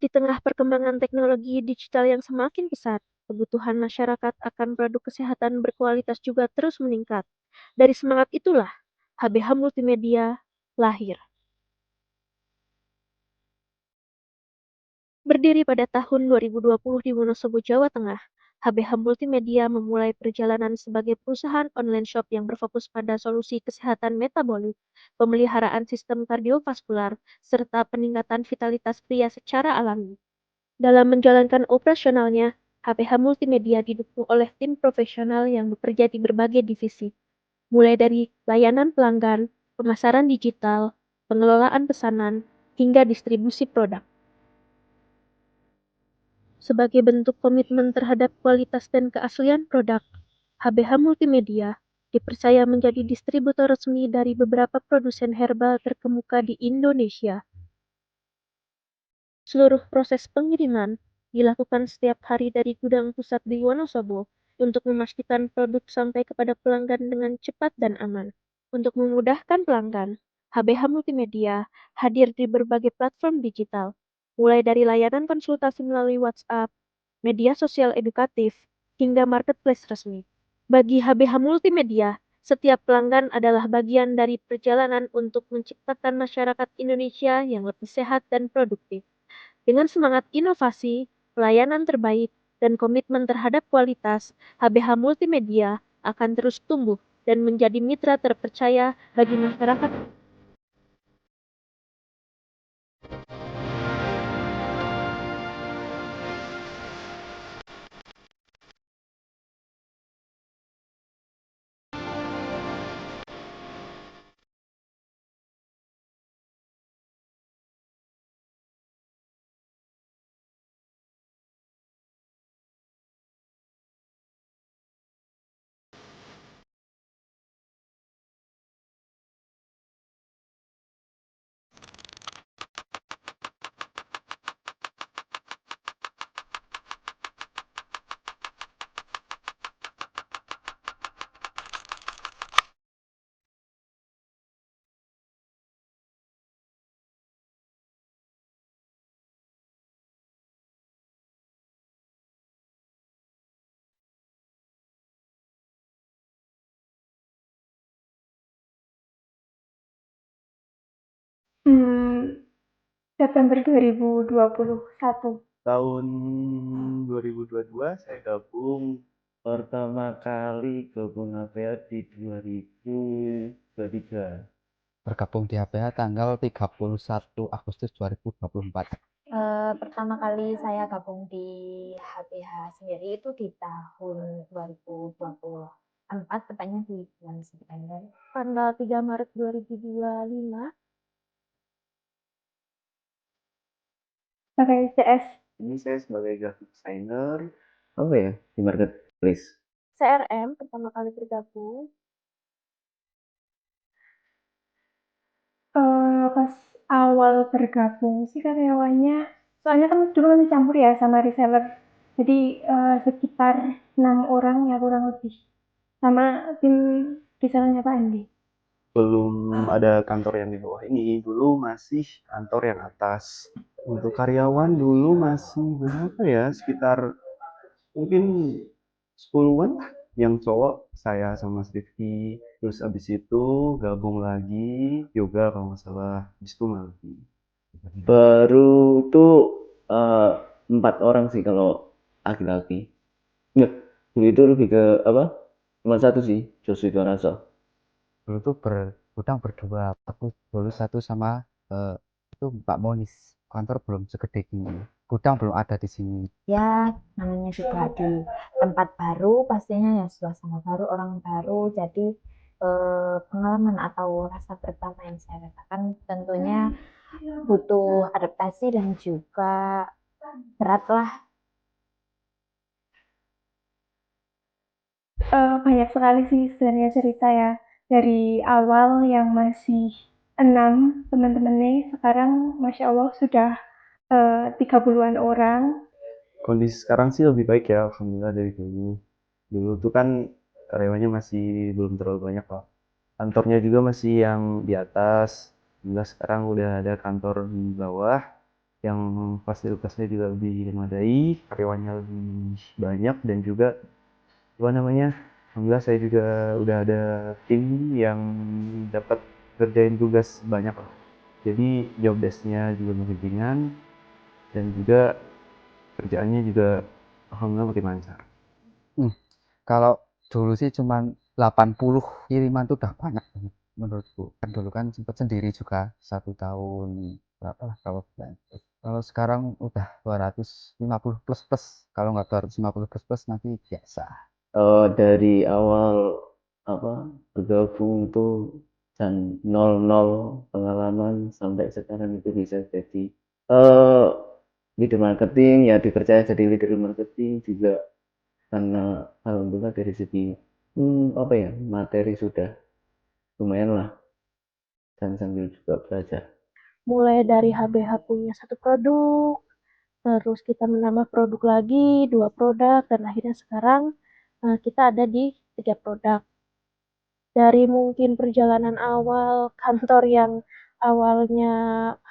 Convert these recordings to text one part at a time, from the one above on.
Di tengah perkembangan teknologi digital yang semakin pesat, kebutuhan masyarakat akan produk kesehatan berkualitas juga terus meningkat. Dari semangat itulah, HBH Multimedia lahir. Berdiri pada tahun 2020 di Wonosobo, Jawa Tengah, HBH Multimedia memulai perjalanan sebagai perusahaan online shop yang berfokus pada solusi kesehatan metabolik, pemeliharaan sistem kardiovaskular, serta peningkatan vitalitas pria secara alami. Dalam menjalankan operasionalnya, HPH Multimedia didukung oleh tim profesional yang bekerja di berbagai divisi, mulai dari layanan pelanggan, pemasaran digital, pengelolaan pesanan, hingga distribusi produk. Sebagai bentuk komitmen terhadap kualitas dan keaslian produk, HBH Multimedia dipercaya menjadi distributor resmi dari beberapa produsen herbal terkemuka di Indonesia. Seluruh proses pengiriman dilakukan setiap hari dari gudang pusat di Wonosobo untuk memastikan produk sampai kepada pelanggan dengan cepat dan aman. Untuk memudahkan pelanggan, HBH Multimedia hadir di berbagai platform digital, mulai dari layanan konsultasi melalui WhatsApp, media sosial edukatif, hingga marketplace resmi. Bagi HBH Multimedia, setiap pelanggan adalah bagian dari perjalanan untuk menciptakan masyarakat Indonesia yang lebih sehat dan produktif. Dengan semangat inovasi, pelayanan terbaik, dan komitmen terhadap kualitas, HBH Multimedia akan terus tumbuh dan menjadi mitra terpercaya bagi masyarakat. September 2021. Tahun 2022 saya gabung pertama kali gabung HPA di 2023. Bergabung di HPH tanggal 31 Agustus 2024. Pertama kali saya gabung di HPH sendiri itu di tahun 2024, tepatnya di bulan September. Tanggal 3 Maret 2025, Pakai CS Ini saya sebagai graphic designer di marketplace. CRM pertama kali bergabung. pas awal bergabung sih karyawannya, soalnya kan dulu kan campur ya sama reseller. Jadi sekitar 6 orang ya kurang lebih. Sama tim resellernya Pak Andi. Belum ada kantor yang di bawah ini, dulu masih kantor yang atas. Untuk karyawan dulu masih berapa ya, sekitar mungkin 10-an yang cowok, saya sama Mas Rifki. Terus abis itu gabung lagi yoga kalau nggak salah, abis itu lagi. Baru tuh eh, 4 orang sih kalau laki-laki. Nggak, dulu itu lebih ke apa? Cuma satu sih, Joshua Donaso. Dulu tuh bergudang berdua, aku dulu satu sama itu Mbak Monis. Kantor belum segede gini, gudang belum ada di sini. Ya, namanya juga di tempat baru, pastinya ya suasana baru, orang baru. Jadi pengalaman atau rasa pertama yang saya rasakan tentunya butuh adaptasi dan juga berat lah. Banyak sekali sih sebenarnya cerita ya, dari awal yang masih 6 teman-temannya, sekarang Masya Allah sudah 30-an orang. Kondisi sekarang sih lebih baik ya, alhamdulillah dari dulu. Dulu tuh kan karyawannya masih belum terlalu banyak lah. Kantornya juga masih yang di atas. Alhamdulillah sekarang udah ada kantor di bawah yang fasilitasnya juga lebih memadai, karyawannya lebih banyak, dan juga apa namanya, alhamdulillah saya juga udah ada tim yang dapat kerjain tugas banyak lah. Jadi job desk-nya juga lebih ringan dan juga kerjaannya juga alhamdulillah makin lancar. Kalau dulu sih cuman 80 kiriman tuh udah banyak banget menurutku. Kan dulu kan sempet sendiri juga 1 tahun berapa lah kalau bulan. Kalau sekarang udah 250 plus plus. Kalau nggak 250 plus plus nanti biasa. Dari awal apa bergabung tuh dan nol pengalaman sampai sekarang itu bisa jadi leader marketing, ya dipercaya jadi leader marketing juga karena alhamdulillah dari segi apa ya, materi sudah lumayan lah, dan sambil juga belajar. Mulai dari HBH punya satu produk, terus kita menambah produk lagi, 2 produk, dan akhirnya sekarang kita ada di 3 produk. Dari mungkin perjalanan awal kantor yang awalnya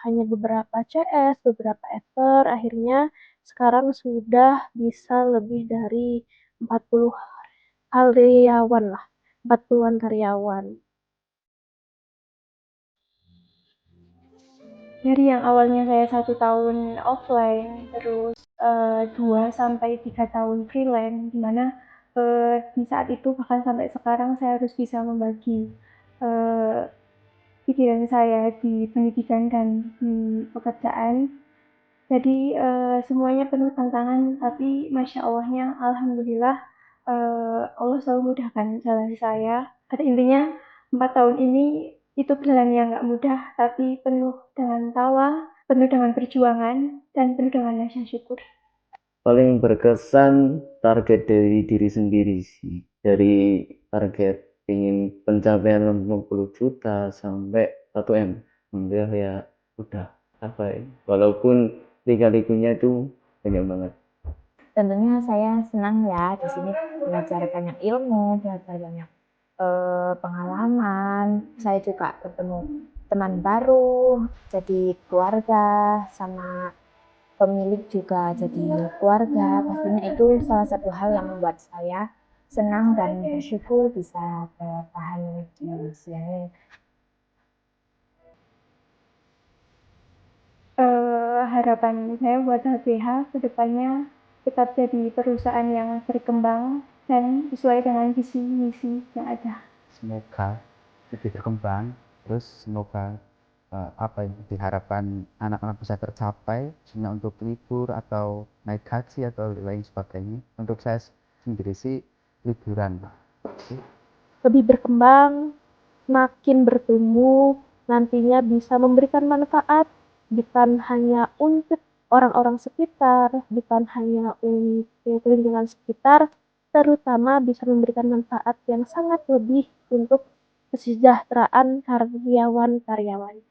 hanya beberapa CS, beberapa adver, akhirnya sekarang sudah bisa lebih dari 40 karyawan lah, 40-an karyawan. Dari yang awalnya saya 1 tahun offline, terus 2 sampai 3 tahun freelance, dimana di saat itu bahkan sampai sekarang saya harus bisa membagi pikiran saya di pendidikan dan di pekerjaan. Jadi semuanya penuh tantangan, tapi masya Allahnya, alhamdulillah Allah selalu mudahkan jalan saya. Pada intinya 4 tahun ini itu jalan yang nggak mudah, tapi penuh dengan tawa, penuh dengan perjuangan, dan penuh dengan rasa syukur. Paling berkesan target dari diri sendiri sih, dari target ingin pencapaian 50 juta sampai 1 M, alhamdulillah ya udah capai, walaupun lika-likunya itu banyak banget. Tentunya saya senang ya di sini belajar banyak ilmu, belajar banyak pengalaman. Saya juga ketemu teman baru, jadi keluarga, sama pemilik juga jadi keluarga. Pastinya itu salah satu hal yang membuat saya senang dan bersyukur bisa bertahan di sini. Harapan saya buat HBH kedepannya tetap jadi perusahaan yang berkembang dan sesuai dengan visi misi yang ada. Semoga lebih berkembang. Terus semoga apa yang diharapkan anak-anak bisa tercapai, misalnya untuk libur atau naik haji atau lain sebagainya. Untuk saya sendiri sih liburan. Lebih berkembang, makin bertumbuh, nantinya bisa memberikan manfaat bukan hanya untuk orang-orang sekitar, bukan hanya untuk lingkungan sekitar, terutama bisa memberikan manfaat yang sangat lebih untuk kesejahteraan karyawan-karyawan.